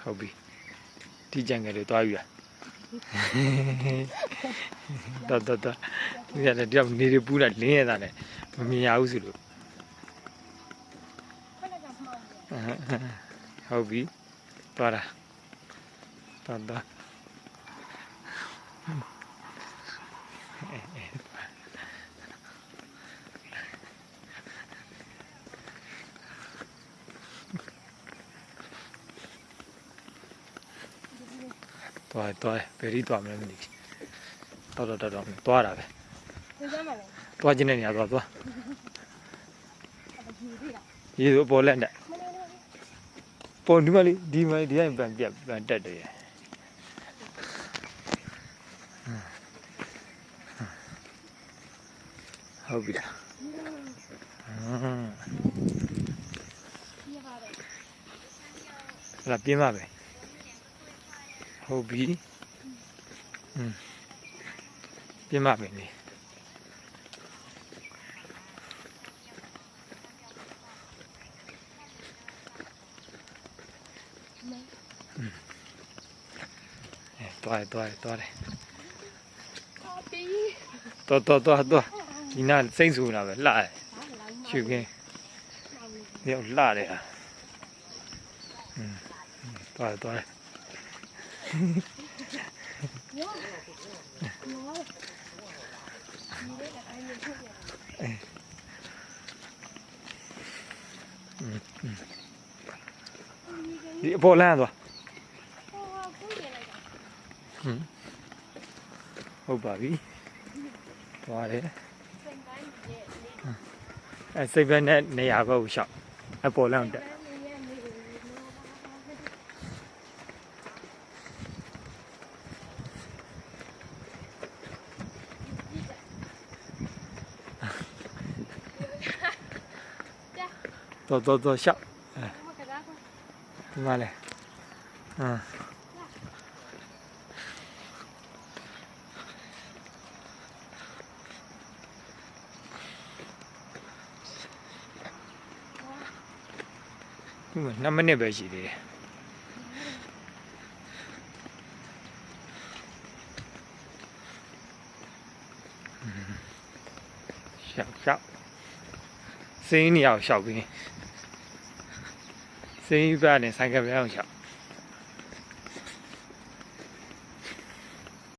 ဟုတ်ပြီဒီကြံငယ်လေးသွားယူရတော်ဒီကလည်းတယောက်နေရပူးလာလင်းရတာနဲ့မမြင်ရဘူးဆိုလို့ဟုတ်ပြီသွားတာတော်တော်သွားဘယ်ရီသွားမလဲမသိတော်သွားတာပဲသွားခြင်းနဲ့နေရာသွားရေဆိုပေါ်လက်နဲ့ပေါ်ဒီမလေးဒီတိုင်းပြန်တက်တယ်ဟုတ်ပြီလားလာပြင်းပါပဲဟုတ်ပြီပြင်းပါပဲလေသွားတယ်ဒီနာစိတ်ဆူလာပဲလှတယ်ရှုခင်းဒီတော့လှတယ်ဟာသွားတယ်ဒီအပေါ်လမ်းသွားဟုတ်ပါပြီသွားတယ်စိတ်ပဲနဲ့နေရာဘက်ကိုရှောက်အပေါ်လမ်းတက်တော်ရှောက်ဒီမှာလေ2 မိနစ်ပဲရှိသေးတယ်ရှောက်စင်းနေအောင်ရှောက်ပြီးစင်းပြနဲ့ဆိုင်ကပြအောင်ရှောက်